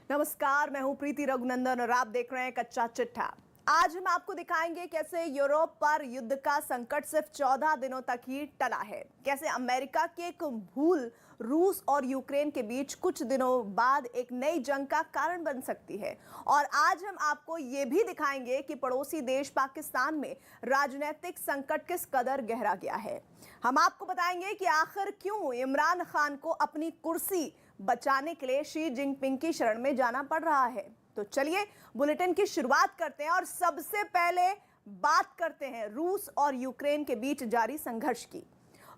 नमस्कार, मैं हूं प्रीति रघुनंदन और आप देख रहे हैं कच्चा चिट्ठा। आज हम आपको दिखाएंगे कैसे यूरोप पर युद्ध का संकट सिर्फ 14 दिनों तक ही टला है, कैसे अमेरिका की एक भूल रूस और यूक्रेन के बीच कुछ दिनों बाद एक नई जंग का कारण बन सकती है, और आज हम आपको ये भी दिखाएंगे कि पड़ोसी देश पाकिस्तान में राजनीतिक संकट किस कदर गहरा गया है। हम आपको बताएंगे कि आखिर क्यों इमरान खान को अपनी कुर्सी बचाने के लिए शी जिनपिंग की शरण में जाना पड़ रहा है। तो चलिए बुलेटिन की शुरुआत करते हैं और सबसे पहले बात करते हैं रूस और यूक्रेन के बीच जारी संघर्ष की।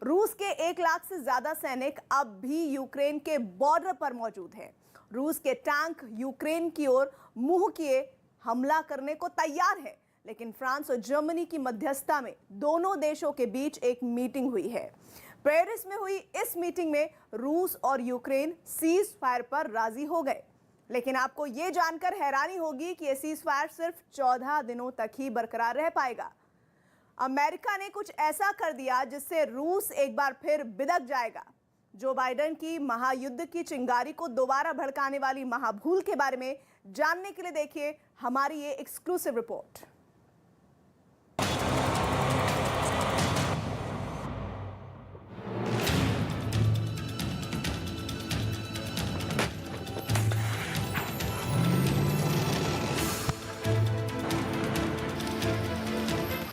रूस के 1 लाख से ज्यादा सैनिक अब भी यूक्रेन के बॉर्डर पर मौजूद हैं। रूस के टैंक यूक्रेन की ओर मुंह किए हमला करने को तैयार है, लेकिन फ्रांस और जर्मनी की मध्यस्थता में दोनों देशों के बीच एक मीटिंग हुई है। पेरिस में हुई इस मीटिंग में रूस और यूक्रेन सीज फायर पर राजी हो गए, लेकिन आपको यह जानकर हैरानी होगी कि यह सीज फायर सिर्फ 14 दिनों तक ही बरकरार रह पाएगा। अमेरिका ने कुछ ऐसा कर दिया जिससे रूस एक बार फिर बिदक जाएगा। जो बाइडेन की महायुद्ध की चिंगारी को दोबारा भड़काने वाली महाभूल के बारे में जानने के लिए देखिए हमारी ये एक्सक्लूसिव रिपोर्ट।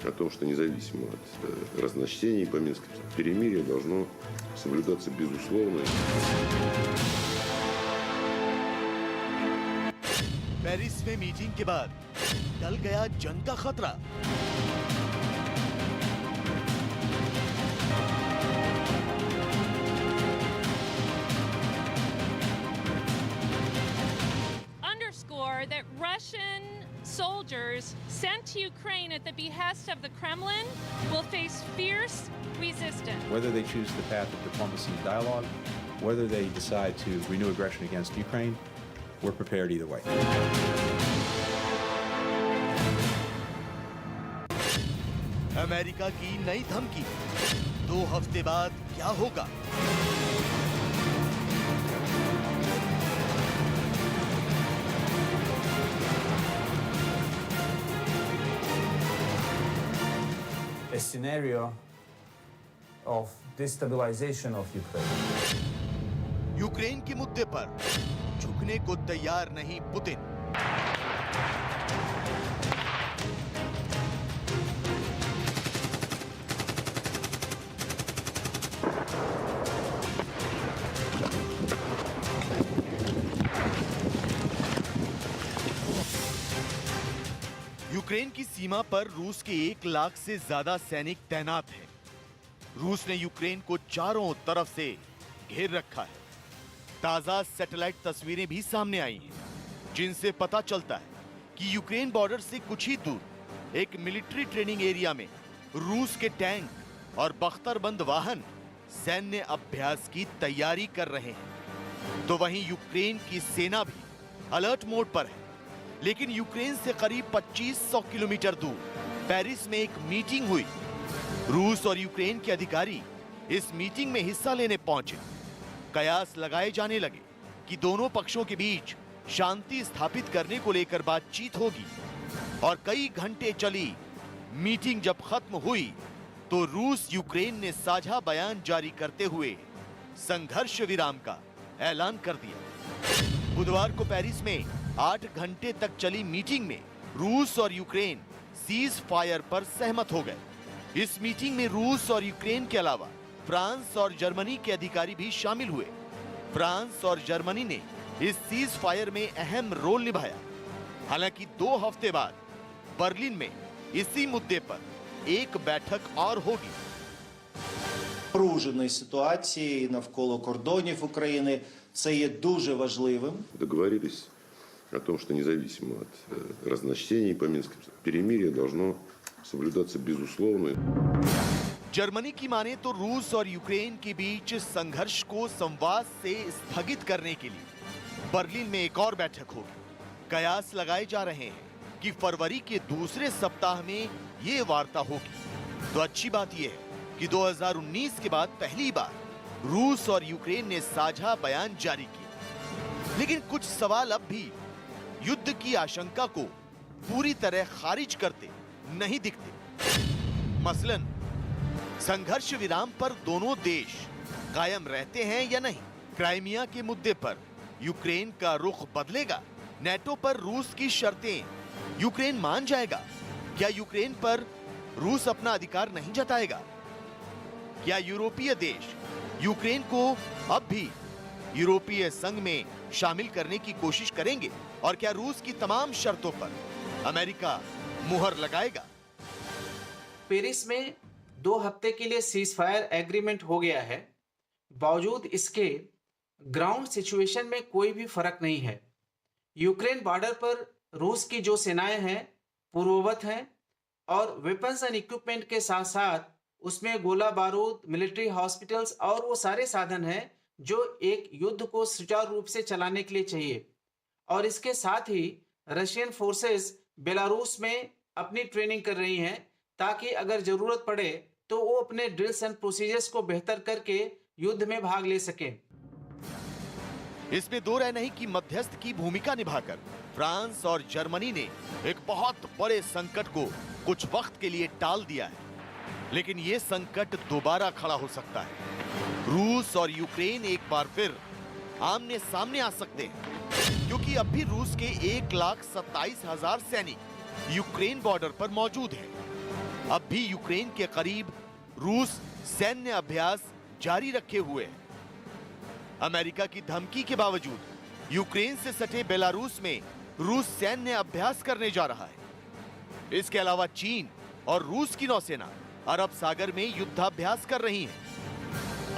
О том, что независимо от разночтений по Минскому перемирие должно соблюдаться безусловно. पेरिस में मीटिंग के बाद टल गया जंग का खतरा। Underscore that Russian soldiers sent to Ukraine at the behest of the Kremlin will face fierce resistance. Whether they choose the path of diplomacy and dialogue, whether they decide to renew aggression against Ukraine, we're prepared either way. America की नई धमकी, 2 हफ्ते बाद क्या होगा? A scenario of destabilization of Ukraine. Ukraine के मुद्दे पर झुकने को तैयार नहीं पुतिन। यूक्रेन की सीमा पर रूस के 1 लाख से ज्यादा सैनिक तैनात हैं। रूस ने यूक्रेन को चारों तरफ से घेर रखा है। ताजा सैटेलाइट तस्वीरें भी सामने आई हैं, जिनसे पता चलता है कि यूक्रेन बॉर्डर से कुछ ही दूर एक मिलिट्री ट्रेनिंग एरिया में रूस के टैंक और बख्तरबंद वाहन सैन्य अभ्यास की तैयारी कर रहे हैं। तो वहीं यूक्रेन की सेना भी अलर्ट मोड पर है। लेकिन यूक्रेन से करीब 2500 किलोमीटर दूर पेरिस में एक मीटिंग हुई। रूस और यूक्रेन के अधिकारी इस मीटिंग में हिस्सा लेने पहुंचे। कयास लगाए जाने लगे कि दोनों पक्षों के बीच शांति स्थापित करने को लेकर बातचीत होगी। और कई घंटे चली मीटिंग जब खत्म हुई तो रूस यूक्रेन ने साझा बयान जारी करते हुए संघर्ष विराम का ऐलान कर दिया। बुधवार को पेरिस में 8 घंटे तक चली मीटिंग में रूस और यूक्रेन सीज फायर पर सहमत हो गए। इस मीटिंग में रूस और यूक्रेन के अलावा फ्रांस और जर्मनी के अधिकारी भी शामिल हुए। फ्रांस और जर्मनी ने इस सीज फायर में अहम रोल निभाया। हालांकि 2 हफ्ते बाद बर्लिन में इसी मुद्दे पर एक बैठक और होगी। Напруженої ситуації навколо кордонів України це є дуже важливим. Договорились о том, что независимо от разночтений по Минскому перемирие должно соблюдаться безусловно. जर्मनी की माने तो रूस और यूक्रेन के बीच संघर्ष को संवाद से स्थगित करने के लिए बर्लिन में एक और बैठक होगी। कयास लगाए जा रहे हैं कि फरवरी के दूसरे सप्ताह में ये वार्ता होगी। तो अच्छी बात यह है कि 2019 के बाद पहली बार रूस और यूक्रेन ने साझा बयान जारी किया। लेकिन कुछ सवाल अब भी युद्ध की आशंका को पूरी तरह खारिज करते नहीं दिखते। मसलन संघर्ष विराम पर दोनों देश कायम रहते हैं या नहीं, क्राइमिया के मुद्दे पर यूक्रेन का रुख बदलेगा, नेटो पर रूस की शर्तें यूक्रेन मान जाएगा, क्या यूक्रेन पर रूस अपना अधिकार नहीं जताएगा, क्या यूरोपीय देश यूक्रेन को अब भी यूरोपीय संघ में शामिल करने की कोशिश करेंगे, और क्या रूस की तमाम शर्तों पर अमेरिका मुहर लगाएगा। पेरिस में 2 हफ्ते के लिए सीज फायर एग्रीमेंट हो गया है, बावजूद इसके ग्राउंड सिचुएशन में कोई भी फर्क नहीं है। यूक्रेन बॉर्डर पर रूस की जो सेनाएं हैं पूर्ववत हैं, और वेपन्स एंड इक्विपमेंट के साथ साथ उसमें गोला बारूद, मिलिट्री हॉस्पिटल्स और वो सारे साधन हैं जो एक युद्ध को सुचारू रूप से चलाने के लिए चाहिए। और इसके साथ ही रशियन फोर्सेस बेलारूस में अपनी ट्रेनिंग कर रही हैं, ताकि अगर जरूरत पड़े तो वो अपने ड्रिल्स एंड प्रोसीजर्स को बेहतर करके युद्ध में भाग ले सकें। इसमें दो राय नहीं कि मध्यस्थ की भूमिका निभाकर फ्रांस और जर्मनी ने एक बहुत बड़े संकट को कुछ वक्त के लिए टाल दिया है, लेकिन यह संकट दोबारा खड़ा हो सकता है। रूस और यूक्रेन एक बार फिर आमने सामने आ सकते हैं, क्योंकि अब भी रूस के 1,27,000 सैनिक यूक्रेन बॉर्डर पर मौजूद हैं। अब भी यूक्रेन के करीब रूस सैन्य अभ्यास जारी रखे हुए है। अमेरिका की धमकी के बावजूद यूक्रेन से सटे बेलारूस में रूस सैन्य अभ्यास करने जा रहा है। इसके अलावा चीन और रूस की नौसेना अरब सागर में युद्धाभ्यास कर रही है।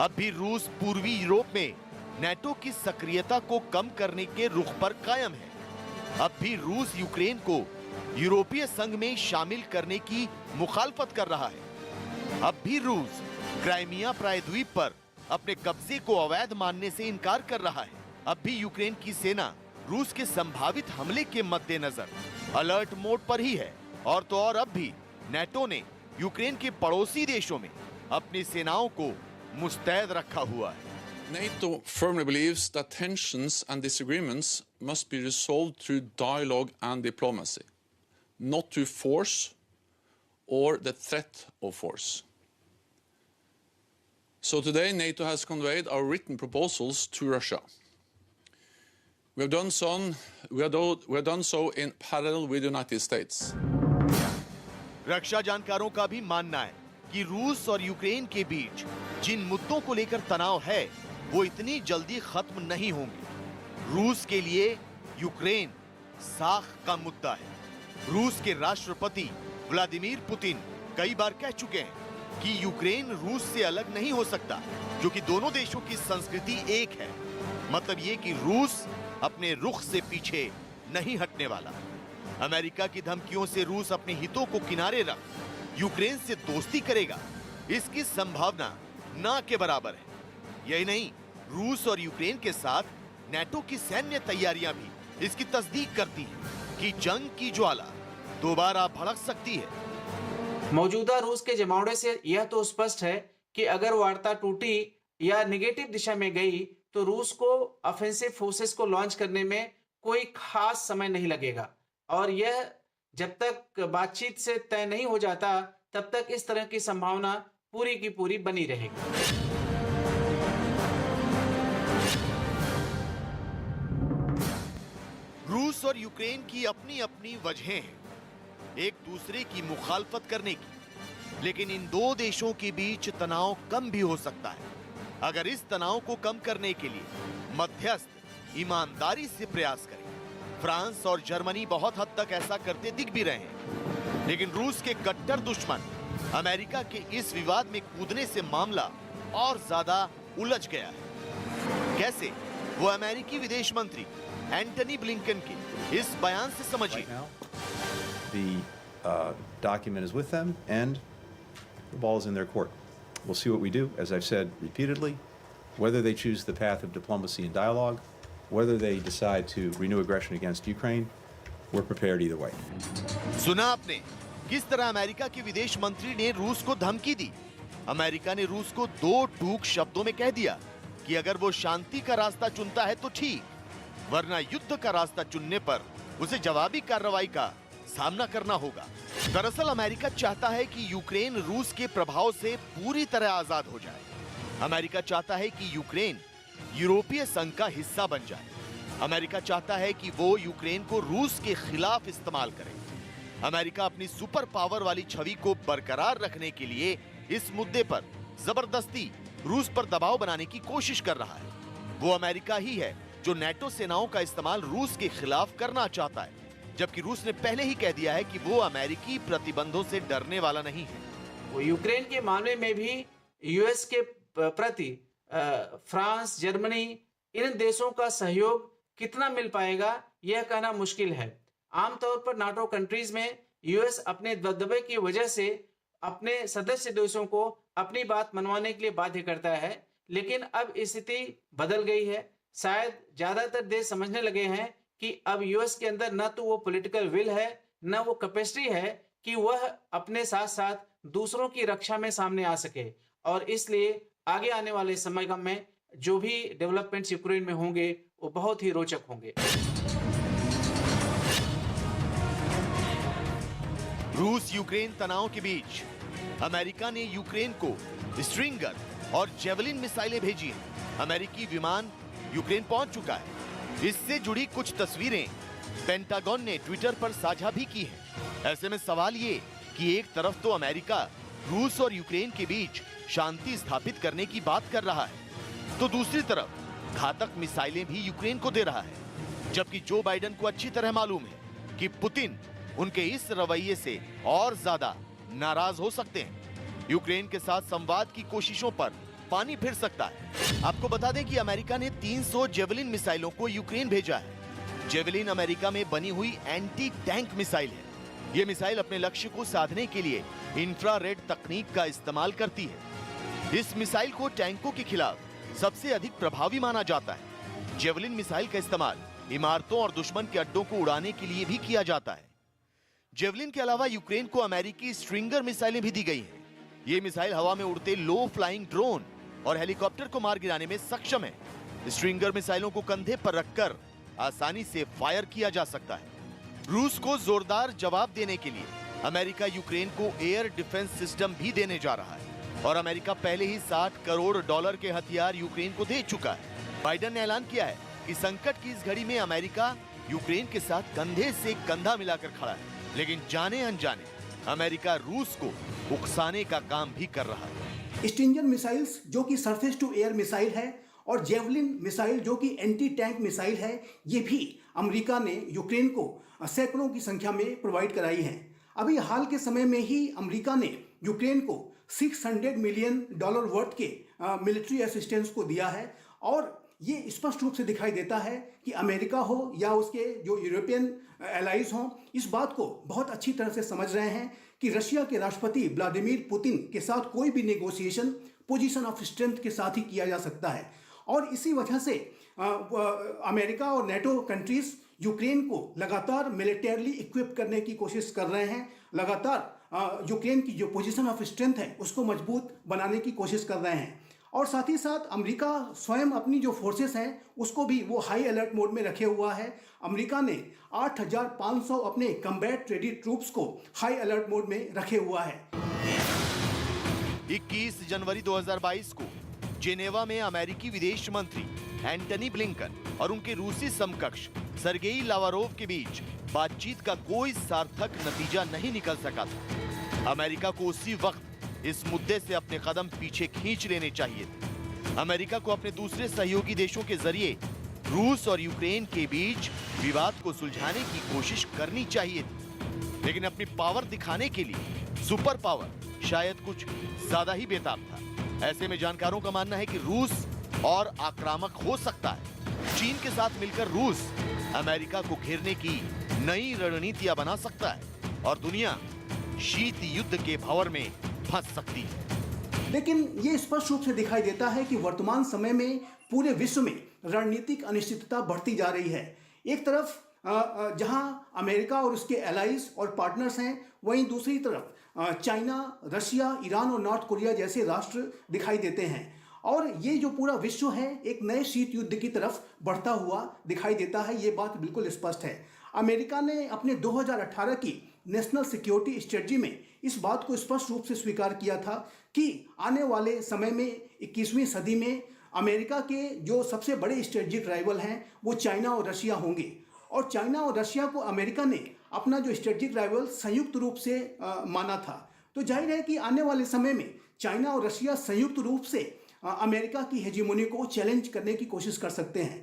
अब भी रूस पूर्वी यूरोप में नेटो की सक्रियता को कम करने के रुख पर कायम है। अब भी रूस यूक्रेन को यूरोपीय संघ में शामिल करने की मुखालफत कर रहा है। अब भी रूस क्राइमिया प्रायद्वीप पर अपने कब्जे को अवैध मानने से इनकार कर रहा है। अब भी यूक्रेन की सेना रूस के संभावित हमले के मद्देनजर अलर्ट मोड पर ही है। और तो और अब भी नेटो ने यूक्रेन के पड़ोसी देशों में अपनी सेनाओं को मुस्तैद रखा हुआ है। NATO firmly believes that tensions and disagreements must be resolved through dialogue and diplomacy, not through force or the threat of force. So today, NATO has conveyed our written proposals to Russia. We have done so in parallel with the United States. रक्षा जानकारों का भी मानना है कि रूस और Ukraine के बीच जिन मुद्दों को लेकर तनाव है, वो इतनी जल्दी खत्म नहीं होंगे। रूस के लिए यूक्रेन साख का मुद्दा है। रूस के राष्ट्रपति व्लादिमीर पुतिन कई बार कह चुके हैं कि यूक्रेन रूस से अलग नहीं हो सकता, क्योंकि दोनों देशों की संस्कृति एक है। मतलब ये कि रूस अपने रुख से पीछे नहीं हटने वाला। अमेरिका की धमकियों से रूस अपने हितों को किनारे रख यूक्रेन से दोस्ती करेगा, इसकी संभावना ना के बराबर है। यही नहीं, रूस और यूक्रेन के साथ नेटो की सैन्य तैयारियां भी इसकी तस्दीक करती हैं कि जंग की ज्वाला दोबारा भड़क सकती है। मौजूदा रूस के जमावड़े से यह तो स्पष्ट है कि अगर वार्ता टूटी या नेगेटिव दिशा में गई तो रूस को ऑफेंसिव फोर्सेस को लॉन्च करने में कोई खास समय नहीं लगेगा, और यह जब तक बातचीत से तय नहीं हो जाता तब तक इस तरह की संभावना पूरी की पूरी बनी रहेगी। रूस और यूक्रेन की अपनी अपनी वजहें हैं एक दूसरे की मुखालफत करने की, लेकिन इन दो देशों के बीच तनाव कम भी हो सकता है अगर इस तनाव को कम करने के लिए मध्यस्थ ईमानदारी से प्रयास करें। फ्रांस और जर्मनी बहुत हद तक ऐसा करते दिख भी रहे हैं, लेकिन रूस के कट्टर दुश्मन अमेरिका के इस विवाद में कूदने से मामला और ज्यादा उलझ गया है। कैसे, वो अमेरिकी विदेश मंत्री एंटनी ब्लिंकन के इस बयान से समझिए। The document is with them and the ball is in their court. We'll see what we do, as I've said repeatedly, whether they choose the path of diplomacy and dialogue, whether they decide to renew aggression against Ukraine, we're prepared either way. सुना आपने किस तरह America के विदेश मंत्री ने रूस को धमकी दी। अमेरिका ने रूस को दो टूक शब्दों में कह दिया कि अगर वो शांति का रास्ता चुनता है तो ठीक, वरना युद्ध का रास्ता चुनने पर उसे जवाबी कार्रवाई का सामना करना होगा। दरअसल अमेरिका चाहता है कि यूक्रेन रूस के प्रभाव से पूरी तरह आजाद हो जाए। अमेरिका चाहता है कि यूक्रेन यूरोपीय संघ का हिस्सा बन जाए। अमेरिका चाहता है कि वो यूक्रेन को रूस के खिलाफ इस्तेमाल करे। अमेरिका अपनी सुपर पावर वाली छवि को बरकरार रखने के लिए इस मुद्दे पर जबरदस्ती रूस पर दबाव बनाने की कोशिश कर रहा है। वो अमेरिका ही है जो नेटो सेनाओं का इस्तेमाल रूस के खिलाफ करना चाहता है, जबकि रूस ने पहले ही कह दिया है कि वो अमेरिकी प्रतिबंधों से डरने वाला नहीं है। वो यूक्रेन के मामले में भी यूएस के प्रति फ्रांस, जर्मनी, इन देशों का सहयोग कितना मिल पाएगा यह कहना मुश्किल है। आमतौर पर नाटो कंट्रीज में यूएस अपने दबदबे की वजह से अपने सदस्य देशों को अपनी बात मनवाने के लिए बाध्य करता है, लेकिन अब स्थिति बदल गई है। शायद ज्यादातर देश समझने लगे हैं कि अब यूएस के अंदर न तो वो पॉलिटिकल विल है, न वो कैपेसिटी है कि वह अपने साथ साथ दूसरों की रक्षा में सामने आ सके, और इसलिए आगे आने वाले समय में जो भी डेवलपमेंट्स यूक्रेन में होंगे वो बहुत ही रोचक होंगे। रूस यूक्रेन तनाव के बीच अमेरिका ने यूक्रेन को स्ट्रिंगर और जेवलिन मिसाइलें भेजी हैं। अमेरिकी विमान यूक्रेन पहुंच चुका है। इससे जुड़ी कुछ तस्वीरें पेंटागन ने ट्विटर पर साझा भी की हैं। ऐसे में सवाल ये कि एक तरफ तो अमेरिका रूस और यूक्रेन के बीच शांति स्थापित करने की बात कर रहा है, तो दूसरी तरफ घातक मिसाइलें भी यूक्रेन को दे रहा है, जबकि जो बाइडेन को अच्छी तरह मालूम है कि पुतिन उनके इस रवैये से और ज्यादा नाराज हो सकते हैं। यूक्रेन के साथ संवाद की कोशिशों पर पानी फिर सकता है। आपको बता दें कि अमेरिका ने 300 जेवलिन मिसाइलों को यूक्रेन भेजा है। जेवलिन अमेरिका में बनी हुई एंटी टैंक मिसाइल है। ये मिसाइल अपने लक्ष्य को साधने के लिए इंफ्रारेड तकनीक का इस्तेमाल करती है। इस मिसाइल को टैंकों के खिलाफ सबसे अधिक प्रभावी माना जाता है। जेवलिन मिसाइल का इस्तेमाल इमारतों और दुश्मन के अड्डों को उड़ाने के लिए भी किया जाता है। जेवलिन के अलावा यूक्रेन को अमेरिकी स्ट्रिंगर मिसाइलें भी दी गई हैं। ये मिसाइल हवा में उड़ते लो फ्लाइंग ड्रोन और हेलीकॉप्टर को मार गिराने में सक्षम है। स्ट्रिंगर मिसाइलों को कंधे पर रखकर आसानी से फायर किया जा सकता है। रूस को जोरदार जवाब देने के लिए अमेरिका यूक्रेन को एयर डिफेंस सिस्टम भी देने जा रहा है, और अमेरिका पहले ही $60 करोड़ के हथियार यूक्रेन को दे चुका है। बाइडेन ने ऐलान किया है कि संकट की इस घड़ी में अमेरिका यूक्रेन के साथ कंधे से कंधा मिलाकर खड़ा है, लेकिन जाने अनजाने अमेरिका रूस को उकसाने का काम भी कर रहा है। स्ट्रिंगर मिसाइल्स जो कि सरफेस टू एयर मिसाइल है और जेवलिन मिसाइल जो कि एंटी टैंक मिसाइल है, ये भी अमेरिका ने यूक्रेन को सैकड़ों की संख्या में प्रोवाइड कराई है। अभी हाल के समय में ही अमेरिका ने यूक्रेन को $600 मिलियन वर्थ के मिलिट्री असिस्टेंस को दिया है, और ये स्पष्ट रूप से दिखाई देता है कि अमेरिका हो या उसके जो यूरोपियन एलाइज हों, इस बात को बहुत अच्छी तरह से समझ रहे हैं कि रशिया के राष्ट्रपति व्लादिमीर पुतिन के साथ कोई भी नेगोशिएशन पोजीशन ऑफ स्ट्रेंथ के साथ ही किया जा सकता है। और इसी वजह से अमेरिका और नेटो कंट्रीज यूक्रेन को लगातार मिलिटरली इक्विप करने की कोशिश कर रहे हैं। लगातार यूक्रेन की जो पोजीशन ऑफ स्ट्रेंथ है उसको मजबूत बनाने की कोशिश कर रहे हैं, और साथ ही साथ अमेरिका स्वयं अपनी जो फोर्सेस हैं उसको भी वो हाई अलर्ट मोड में रखे हुआ है। अमेरिका ने 8,500 अपने कम्बैट रेडी ट्रूप्स को हाई अलर्ट मोड में रखे हुआ है। 21 जनवरी 2022 को जेनेवा में अमेरिकी विदेश मंत्री एंटनी ब्लिंकन और उनके रूसी समकक्ष सर्गेई लावारोव के बीच बातचीत का कोई सार्थक नतीजा नहीं निकल सका था। अमेरिका को उसी वक्त इस मुद्दे से अपने कदम पीछे खींच लेने चाहिए थे। अमेरिका को अपने दूसरे सहयोगी देशों के जरिए रूस और यूक्रेन के बीच विवाद को सुलझाने की कोशिश करनी चाहिए थी, लेकिन अपनी पावर दिखाने के लिए सुपर पावर शायद कुछ ज्यादा ही बेताब था। ऐसे में जानकारों का मानना है कि रूस और आक्रामक हो सकता है। चीन के साथ मिलकर रूस अमेरिका को घेरने की नई रणनीतियां बना सकता है और दुनिया शीत युद्ध के भंवर में फंस सकती है। लेकिन ये स्पष्ट रूप से दिखाई देता है कि वर्तमान समय में पूरे विश्व में रणनीतिक अनिश्चितता बढ़ती जा रही है। एक तरफ जहां अमेरिका और उसके एलाइज और पार्टनर्स हैं, वहीं दूसरी तरफ चाइना, रशिया, ईरान और नॉर्थ कोरिया जैसे राष्ट्र दिखाई देते हैं। और ये जो पूरा विश्व है एक नए शीत युद्ध की तरफ बढ़ता हुआ दिखाई देता है, ये बात बिल्कुल स्पष्ट है। अमेरिका ने अपने 2018 की नेशनल सिक्योरिटी स्ट्रेटजी में इस बात को स्पष्ट रूप से स्वीकार किया था कि आने वाले समय में 21वीं सदी में अमेरिका के जो सबसे बड़े स्ट्रेटजिक राइवल हैं वो चाइना और रशिया होंगे। और चाइना और रशिया को अमेरिका ने अपना जो स्ट्रेटजिक राइवल संयुक्त रूप से माना था। तो जाहिर है कि आने वाले समय में चाइना और रशिया संयुक्त रूप से अमेरिका की हेजीमोनी को चैलेंज करने की कोशिश कर सकते हैं।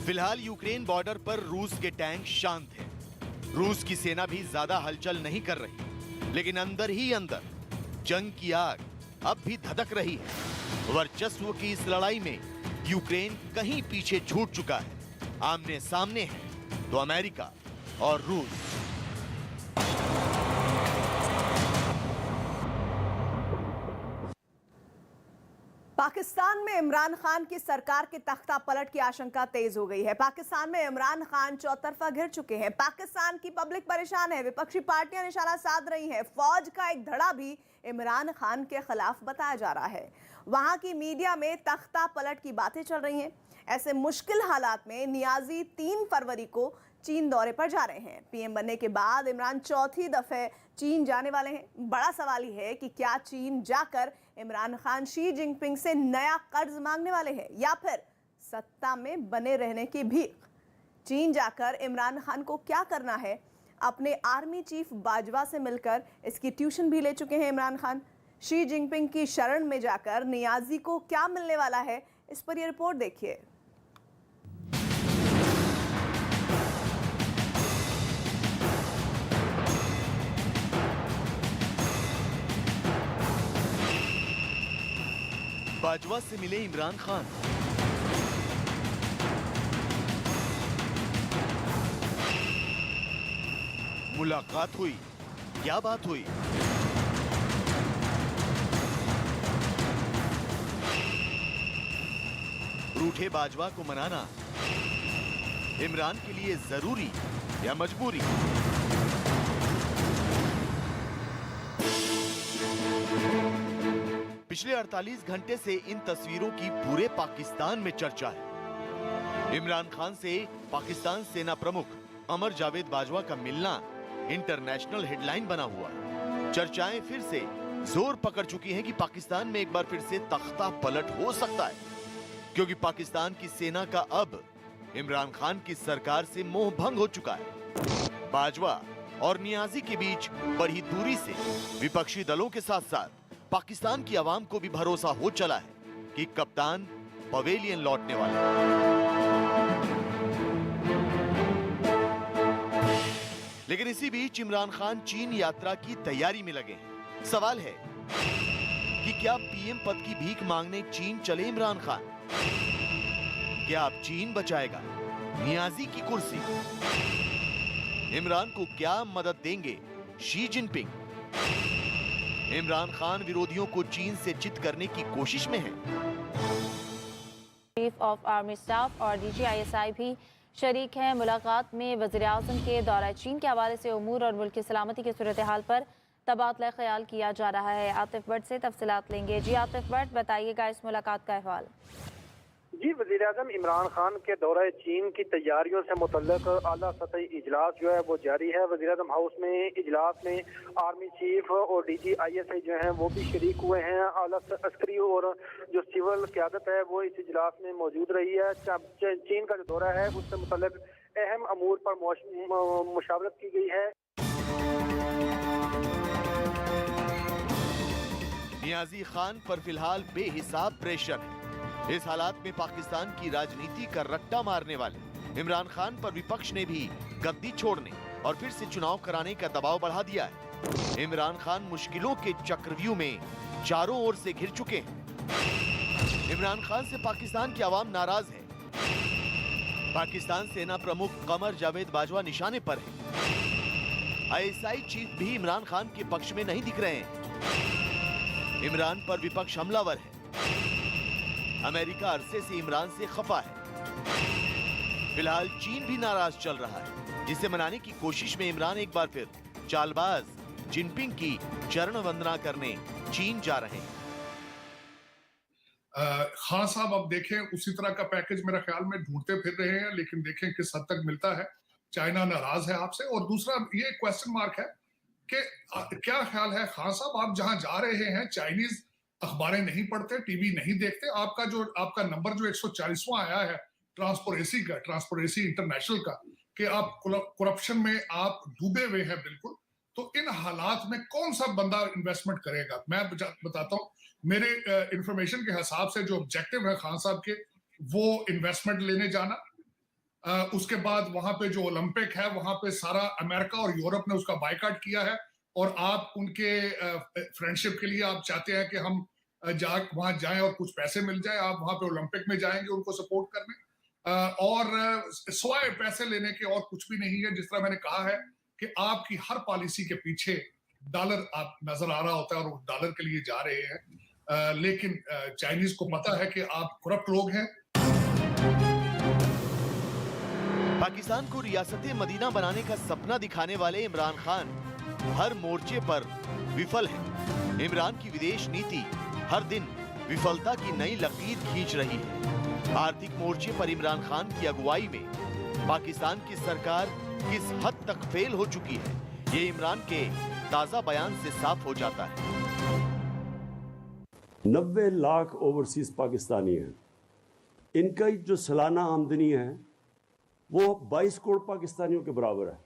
फिलहाल यूक्रेन बॉर्डर पर रूस के टैंक शांत हैं। रूस की सेना भी ज्यादा हलचल नहीं कर रही, लेकिन अंदर ही अंदर जंग की आग अब भी धधक रही है। वर्चस्व की इस लड़ाई में यूक्रेन कहीं पीछे छूट चुका है। आमने सामने है तो अमेरिका और रूस। पाकिस्तान में इमरान खान की सरकार के तख्ता पलट की आशंका तेज हो गई है। पाकिस्तान में इमरान खान चौतरफा घिर चुके हैं। पाकिस्तान की पब्लिक परेशान है, विपक्षी पार्टियां निशाना साध रही हैं। फौज का एक धड़ा भी इमरान खान के खिलाफ बताया जा रहा है। वहां की मीडिया में तख्ता पलट की बातें चल रही हैं। ऐसे मुश्किल हालात में नियाजी 3 फरवरी को चीन दौरे पर जा रहे हैं। पीएम बनने के बाद इमरान चौथी दफे चीन जाने वाले हैं। बड़ा सवाल ही है कि क्या चीन जाकर इमरान खान शी जिनपिंग से नया कर्ज मांगने वाले हैं या फिर सत्ता में बने रहने की भीख। चीन जाकर इमरान खान को क्या करना है, अपने आर्मी चीफ बाजवा से मिलकर इसकी ट्यूशन भी ले चुके हैं इमरान खान। शी जिनपिंग की शरण में जाकर नियाजी को क्या मिलने वाला है, इस पर यह रिपोर्ट देखिए। बाजवा से मिले इमरान खान। मुलाकात हुई, क्या बात हुई? रूठे बाजवा को मनाना इमरान के लिए जरूरी या मजबूरी? पिछले 48 घंटे से इन तस्वीरों की पूरे पाकिस्तान में चर्चा है। इमरान खान से पाकिस्तान सेना प्रमुख अमर जावेद बाजवा का मिलना इंटरनेशनल हेडलाइन बना हुआ है। चर्चाएं फिर से जोर पकड़ चुकी हैं कि पाकिस्तान में एक बार फिर से तख्ता पलट हो सकता है, क्योंकि पाकिस्तान की सेना का अब इमरान खान की सरकार से मोह भंग हो चुका है। बाजवा और नियाजी के बीच बढ़ी दूरी से विपक्षी दलों के साथ साथ पाकिस्तान की आवाम को भी भरोसा हो चला है कि कप्तान पवेलियन लौटने वाले हैं। लेकिन इसी बीच इमरान खान चीन यात्रा की तैयारी में लगे हैं। सवाल है कि क्या पीएम पद की भीख मांगने चीन चले इमरान खान? क्या अब चीन बचाएगा नियाजी की कुर्सी? इमरान को क्या मदद देंगे शी जिनपिंग? इमरान खान विरोधियों को चीन से चित करने की कोशिश में है। चीफ ऑफ आर्मी स्टाफ और DGISI भी शरीक हैं। मुलाकात में वज़ीर-ए-आज़म के दौरा चीन के हवाले से उमूर और मुल्क की सलामती की सूरत हाल पर तबादला ख्याल किया जा रहा है। आतिफ भट्ट से तफसीलात लेंगे। जी आतिफ भट्ट, बताइएगा इस मुलाकात का अहवाल। जी, वज़ीर-ए-आज़म इमरान खान के दौरे चीन की तैयारियों से मुतल्लिक आला सतही इजलास जो है वो जारी है। वज़ीर-ए-आज़म हाउस में इजलास में आर्मी चीफ और DGISI जो हैं वो भी शरीक हुए हैं। आला अस्करी और जो सिविल क़यादत है वो इस इजलास में मौजूद रही है। चीन का जो दौरा है उससे मुतल्लिक अहम अमूर पर मुशावरत की गई है। नियाजी खान पर फिलहाल बेहिसाब प्रेशर है। इस हालात में पाकिस्तान की राजनीति का रट्टा मारने वाले इमरान खान पर विपक्ष ने भी गद्दी छोड़ने और फिर से चुनाव कराने का दबाव बढ़ा दिया है। इमरान खान मुश्किलों के चक्रव्यूह में चारों ओर से घिर चुके हैं। इमरान खान से पाकिस्तान की आवाम नाराज है। पाकिस्तान सेना प्रमुख कमर जावेद बाजवा निशाने पर है। ISI चीफ भी इमरान खान के पक्ष में नहीं दिख रहे हैं। इमरान पर विपक्ष हमलावर है। अमेरिका अरसे से इमरान से खफा है। फिलहाल चीन भी नाराज चल रहा है, जिसे मनाने की कोशिश में इमरान एक बार फिर चालबाज जिनपिंग की चरण वंदना करने चीन जा रहे हैं। खान साहब अब देखें उसी तरह का पैकेज मेरा ख्याल में ढूंढते फिर रहे हैं, लेकिन देखें किस हद तक मिलता है। चाइना नाराज है आपसे। और दूसरा ये क्वेश्चन मार्क है कि क्या ख्याल है खान साहब, आप जहां जा रहे हैं चाइनीज अखबारें नहीं पढ़ते, टीवी नहीं देखते, आपका नंबर जो 140वां आया है ट्रांसपेरेंसी इंटरनेशनल का, कि आप करप्शन में आप डूबे हुए हैं बिल्कुल, तो इन हालात में कौन सा बंदा इन्वेस्टमेंट करेगा? मैं बताता हूं, मेरे इंफॉर्मेशन के हिसाब से जो ऑब्जेक्टिव है खान साहब के, वो इन्वेस्टमेंट लेने जाना, उसके बाद वहां पे जो ओलंपिक है वहां पे सारा अमेरिका और यूरोप ने उसका बायकॉट किया है, और आप उनके फ्रेंडशिप के लिए आप चाहते हैं कि हम वहां जाएं और कुछ पैसे मिल जाए, आप वहां पे ओलंपिक में जाएंगे उनको सपोर्ट करने, और सिवाय पैसे लेने के और कुछ भी नहीं है। जिस तरह मैंने कहा है कि आपकी हर पॉलिसी के पीछे डॉलर आप नजर आ रहा होता है और वो डॉलर के लिए जा रहे हैं, लेकिन चाइनीज को पता है कि आप करप्ट लोग हैं। पाकिस्तान को रियासत मदीना बनाने का सपना दिखाने वाले इमरान खान हर मोर्चे पर विफल हैं। इमरान की विदेश नीति हर दिन विफलता की नई लकीर खींच रही है। आर्थिक मोर्चे पर इमरान खान की अगुवाई में पाकिस्तान की सरकार किस हद तक फेल हो चुकी है, ये इमरान के ताजा बयान से साफ हो जाता है। 90 लाख ओवरसीज पाकिस्तानी हैं। इनका जो सालाना आमदनी है वो 22 करोड़ पाकिस्तानियों के बराबर है।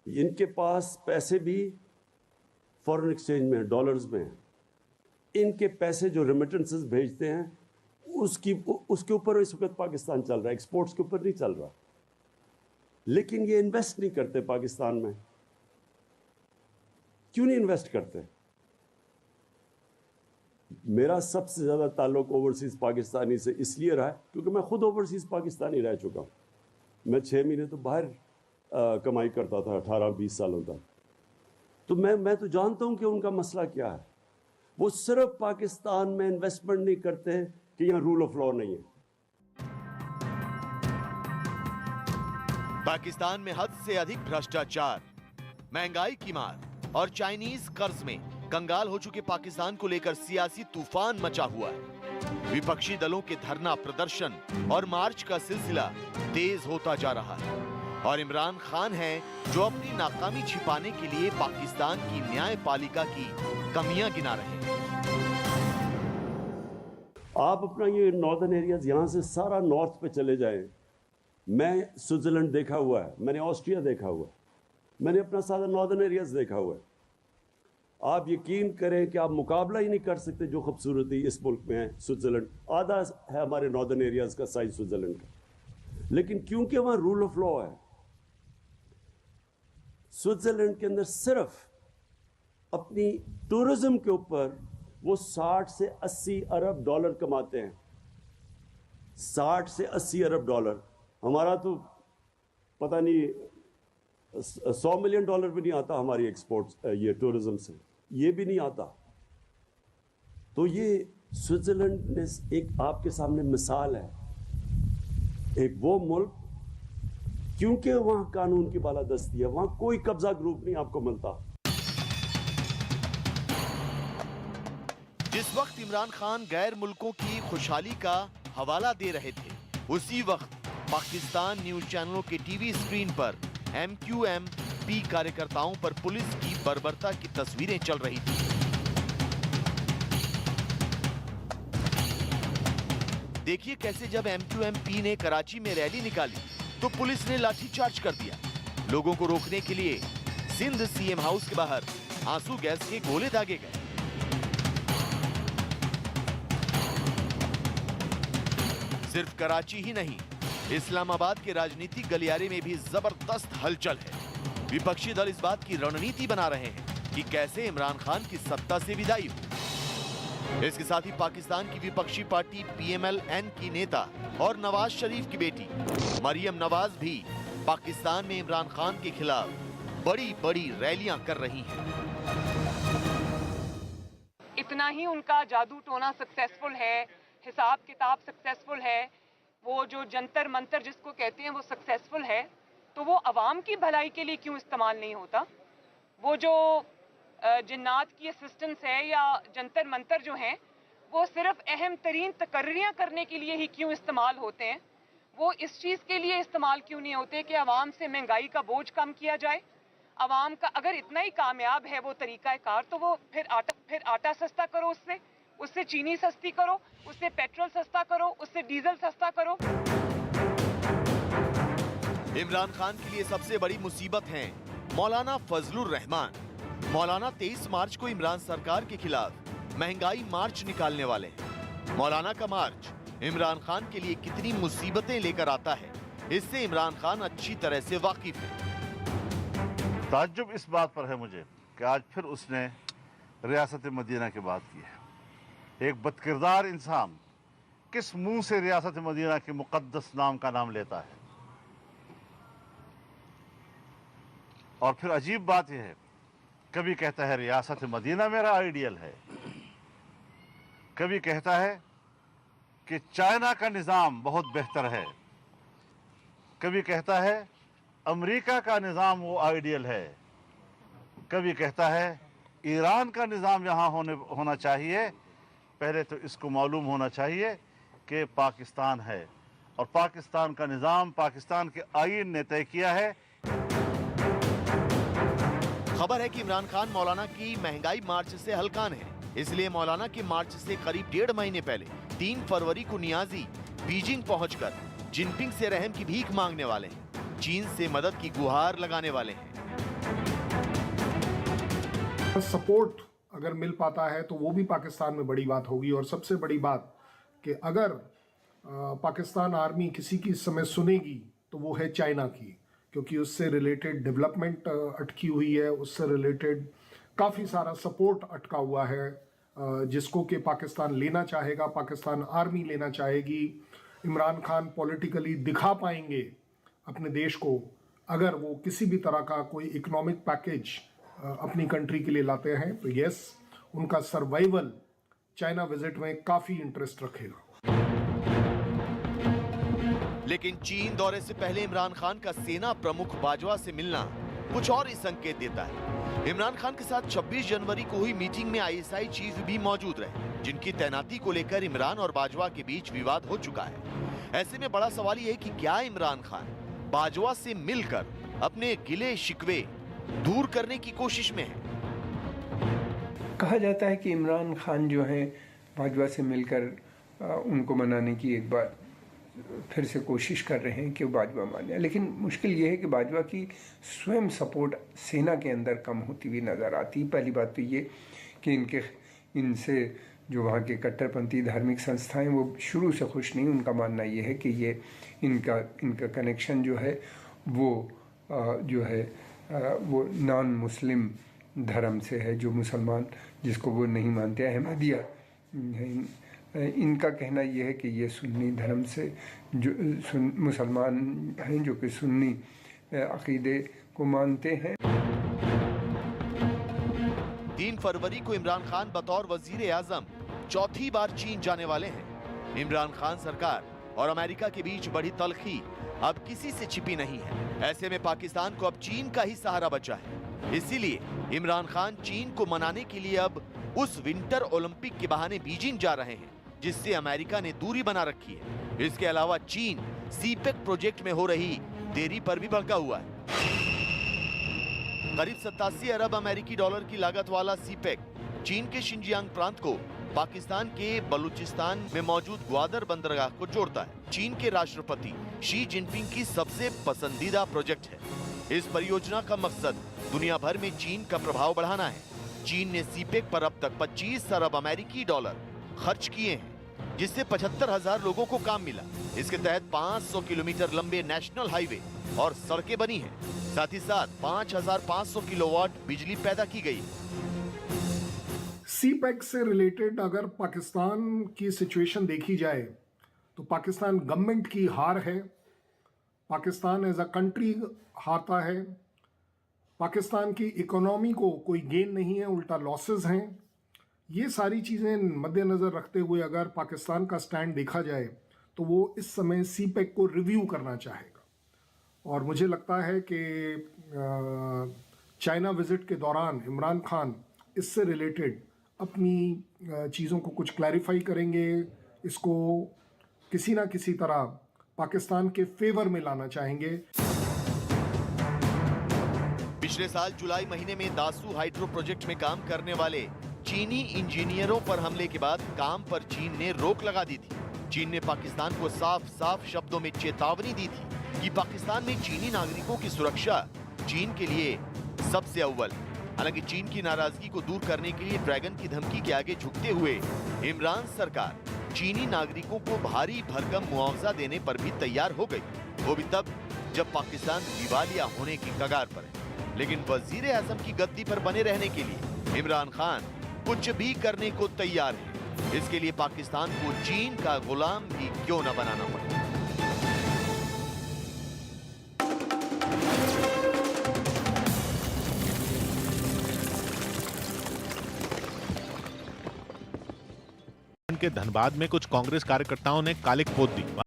इनके पास पैसे भी फॉरेन एक्सचेंज में, डॉलर्स में हैं। इनके पैसे जो रेमिटेंसेस भेजते हैं उसके ऊपर इस वक्त पाकिस्तान चल रहा है, एक्सपोर्ट्स के ऊपर नहीं चल रहा। लेकिन ये इन्वेस्ट नहीं करते पाकिस्तान में। क्यों नहीं इन्वेस्ट करते? मेरा सबसे ज़्यादा ताल्लुक ओवरसीज़ पाकिस्तानी से इसलिए रहा है क्योंकि मैं खुद ओवरसीज़ पाकिस्तानी रह चुका हूँ। मैं 6 महीने तो बाहर कमाई करता था 18-20 सालों तक। तो मैं तो जानता हूँ कि उनका मसला क्या है। वो सिर्फ पाकिस्तान में इन्वेस्टमेंट नहीं करते कि यहाँ रूल ऑफ लॉ नहीं है। पाकिस्तान में हद से अधिक भ्रष्टाचार, महंगाई की मार और चाइनीज कर्ज में कंगाल हो चुके पाकिस्तान को लेकर सियासी तूफान मचा हुआ है। विपक्षी दलों के धरना प्रदर्शन और मार्च का सिलसिला तेज होता जा रहा है और इमरान खान हैं जो अपनी नाकामी छिपाने के लिए पाकिस्तान की न्यायपालिका की कमियां गिना रहे हैं। आप अपना ये नॉर्दर्न एरियाज यहाँ से सारा नॉर्थ पे चले जाएं। मैं स्विट्जरलैंड देखा हुआ है, मैंने ऑस्ट्रिया देखा हुआ है, मैंने अपना सारा नॉर्दर्न एरियाज देखा हुआ है। आप यकीन करें कि आप मुकाबला ही नहीं कर सकते जो खूबसूरती इस मुल्क में है। स्विट्जरलैंड आधा है हमारे नॉर्दर्न एरियाज का साइज स्विट्जरलैंड का, लेकिन क्योंकि वहाँ रूल ऑफ लॉ है। स्विट्जरलैंड के अंदर सिर्फ अपनी टूरिज्म के ऊपर वो 60 से 80 अरब डॉलर कमाते हैं। 60 से 80 अरब डॉलर। हमारा तो पता नहीं $100 मिलियन भी नहीं आता हमारी एक्सपोर्ट्स ये टूरिज्म से, ये भी नहीं आता। तो ये स्विट्जरलैंड ने एक आपके सामने मिसाल है, एक वो मुल्क क्योंकि वहां कानून की बालादस्ती है, वहां कोई कब्जा ग्रुप नहीं आपको मिलता। जिस वक्त इमरान खान गैर मुल्कों की खुशहाली का हवाला दे रहे थे, उसी वक्त पाकिस्तान न्यूज चैनलों के टीवी स्क्रीन पर MQM-P कार्यकर्ताओं पर पुलिस की बर्बरता की तस्वीरें चल रही थी। देखिए कैसे जब MQM-P ने कराची में रैली निकाली तो पुलिस ने लाठीचार्ज कर दिया। लोगों को रोकने के लिए सिंध CM हाउस के बाहर आंसू गैस के गोले दागे गए। सिर्फ कराची ही नहीं, इस्लामाबाद के राजनीतिक गलियारे में भी जबरदस्त हलचल है। विपक्षी दल इस बात की रणनीति बना रहे हैं कि कैसे इमरान खान की सत्ता से विदाई हो। इसके साथ ही पाकिस्तान की विपक्षी पार्टी PMLN की नेता और नवाज शरीफ की बेटी मरियम नवाज भी पाकिस्तान में इमरान खान के खिलाफ बड़ी बड़ी रैलियां कर रही हैं। इतना ही उनका जादू टोना सक्सेसफुल है, हिसाब किताब सक्सेसफुल है, वो जो जंतर मंतर जिसको कहते हैं वो सक्सेसफुल है, तो वो अवाम की भलाई के लिए क्यों इस्तेमाल नहीं होता? वो जो जिन्नात की असिस्टेंस है या जंतर मंतर जो हैं वो सिर्फ अहम तरीन तकर्रियाँ करने के लिए ही क्यों इस्तेमाल होते हैं? वो इस चीज़ के लिए इस्तेमाल क्यों नहीं होते कि आवाम से महंगाई का बोझ कम किया जाए? आवाम का अगर इतना ही कामयाब है वो तरीक़ाकार, तो वो फिर आटा सस्ता करो, उससे चीनी सस्ती करो, उससे पेट्रोल सस्ता करो, उससे डीजल सस्ता करो। इमरान खान के लिए सबसे बड़ी मुसीबत हैं मौलाना फजलुर रहमान। मौलाना 23 मार्च को इमरान सरकार के खिलाफ महंगाई मार्च निकालने वाले हैं। मौलाना का मार्च इमरान खान के लिए कितनी मुसीबतें लेकर आता है, इससे इमरान खान अच्छी तरह से वाकिफ है। ताज्जुब इस बात पर है मुझे कि आज फिर उसने रियासत मदीना की बात की है। एक बदकिरदार इंसान किस मुंह से रियासत मदीना के मुकद्दस नाम का नाम लेता है? और फिर अजीब बात यह है, कभी कहता है रियासत मदीना मेरा आइडियल है, कभी कहता है कि चाइना का निज़ाम बहुत बेहतर है, कभी कहता है अमेरिका का निज़ाम वो आइडियल है, कभी कहता है ईरान का निज़ाम यहाँ होना चाहिए। पहले तो इसको मालूम होना चाहिए कि पाकिस्तान है और पाकिस्तान का निज़ाम पाकिस्तान के आईन ने तय किया है। खबर है कि इमरान खान मौलाना की महंगाई मार्च से हलकान है, इसलिए मौलाना के मार्च से करीब 1.5 महीने पहले 3 फरवरी को नियाजी बीजिंग पहुंचकर जिनपिंग से रहम की भीख मांगने वाले हैं, चीन से मदद की गुहार लगाने वाले हैं। सपोर्ट अगर मिल पाता है तो वो भी पाकिस्तान में बड़ी बात होगी। और सबसे बड़ी बात कि अगर पाकिस्तान आर्मी किसी की इस समय सुनेगी तो वो है चाइना की, क्योंकि उससे रिलेटेड डेवलपमेंट अटकी हुई है, उससे रिलेटेड काफ़ी सारा सपोर्ट अटका हुआ है, जिसको कि पाकिस्तान लेना चाहेगा, पाकिस्तान आर्मी लेना चाहेगी। इमरान खान पॉलिटिकली दिखा पाएंगे अपने देश को अगर वो किसी भी तरह का कोई इकोनॉमिक पैकेज अपनी कंट्री के लिए लाते हैं, तो यस, उनका सर्वाइवल चाइना विजिट में काफ़ी इंटरेस्ट रखेगा। लेकिन चीन दौरे से पहले इमरान खान का सेना प्रमुख बाजवा से मिलना कुछ और ही संकेत देता है। इमरान खान के साथ 26 जनवरी को हुई मीटिंग में आईएसआई चीफ भी मौजूद रहे, जिनकी तैनाती को लेकर इमरान और बाजवा के बीच विवाद हो चुका है। ऐसे में बड़ा सवाल यह है कि क्या इमरान खान बाजवा से मिलकर अपने गिले शिकवे दूर करने की कोशिश में है? कहा जाता है कि इमरान खान जो है बाजवा से मिलकर उनको मनाने की एक बार फिर से कोशिश कर रहे हैं कि वो बाजवा माने, लेकिन मुश्किल ये है कि बाजवा की स्वयं सपोर्ट सेना के अंदर कम होती हुई नज़र आती। पहली बात तो ये कि इनसे जो वहाँ के कट्टरपंथी धार्मिक संस्थाएं वो शुरू से खुश नहीं। उनका मानना ये है कि ये इनका कनेक्शन जो है वो वो नॉन मुस्लिम धर्म से है, जो मुसलमान जिसको वो नहीं मानते, अहमदिया। इनका कहना यह है कि ये सुन्नी धर्म से जो मुसलमान हैं, जो कि सुन्नी अकीदे को मानते हैं। 3 फरवरी को इमरान खान बतौर वजीर आजम चौथी बार चीन जाने वाले हैं। इमरान खान सरकार और अमेरिका के बीच बढ़ी तल्खी अब किसी से छिपी नहीं है। ऐसे में पाकिस्तान को अब चीन का ही सहारा बचा है। इसीलिए इमरान खान चीन को मनाने के लिए अब उस विंटर ओलंपिक के बहाने बीजिंग जा रहे हैं, जिससे अमेरिका ने दूरी बना रखी है। इसके अलावा चीन सीपेक प्रोजेक्ट में हो रही देरी पर भी भड़का हुआ है। करीब 87 अरब अमेरिकी डॉलर की लागत वाला सीपेक चीन के शिनजियांग प्रांत को पाकिस्तान के बलूचिस्तान में मौजूद ग्वादर बंदरगाह को जोड़ता है। चीन के राष्ट्रपति शी जिनपिंग की सबसे पसंदीदा प्रोजेक्ट है। इस परियोजना का मकसद दुनिया भर में चीन का प्रभाव बढ़ाना है। चीन ने सीपेक पर अब तक 25 अरब अमेरिकी डॉलर खर्च किए हैं, जिससे 75,000 लोगों को काम मिला। इसके तहत 500 किलोमीटर लंबे नेशनल हाईवे और सड़कें बनी हैं। साथ ही साथ 5,500 किलोवाट बिजली पैदा की गई। सीपेक से रिलेटेड अगर पाकिस्तान की सिचुएशन देखी जाए तो पाकिस्तान गवर्नमेंट की हार है, पाकिस्तान एज अ कंट्री हारता है, पाकिस्तान की इकोनॉमी को कोई गेन नहीं है, उल्टा लॉसेस हैं। ये सारी चीज़ें मद्देनज़र रखते हुए अगर पाकिस्तान का स्टैंड देखा जाए तो वो इस समय सीपेक को रिव्यू करना चाहेगा। और मुझे लगता है कि चाइना विजिट के दौरान इमरान खान इससे रिलेटेड अपनी चीज़ों को कुछ क्लैरिफाई करेंगे, इसको किसी ना किसी तरह पाकिस्तान के फेवर में लाना चाहेंगे। पिछले साल जुलाई महीने में दासू हाइड्रो प्रोजेक्ट में काम करने वाले चीनी इंजीनियरों पर हमले के बाद काम पर चीन ने रोक लगा दी थी। चीन ने पाकिस्तान को साफ साफ शब्दों में चेतावनी दी थी कि पाकिस्तान में चीनी नागरिकों की सुरक्षा चीन के लिए सबसे अव्वल। हालांकि चीन की नाराजगी को दूर करने के लिए ड्रैगन की धमकी के आगे झुकते हुए इमरान सरकार चीनी नागरिकों को भारी भरकम मुआवजा देने पर भी तैयार हो गई, वो भी तब जब पाकिस्तान दिवालिया होने की कगार पर है। लेकिन वजीर आजम की गद्दी पर बने रहने के लिए इमरान खान कुछ भी करने को तैयार है। इसके लिए पाकिस्तान को चीन का गुलाम भी क्यों न बनाना पड़े। के धनबाद में कुछ कांग्रेस कार्यकर्ताओं ने कालिक पोत दी।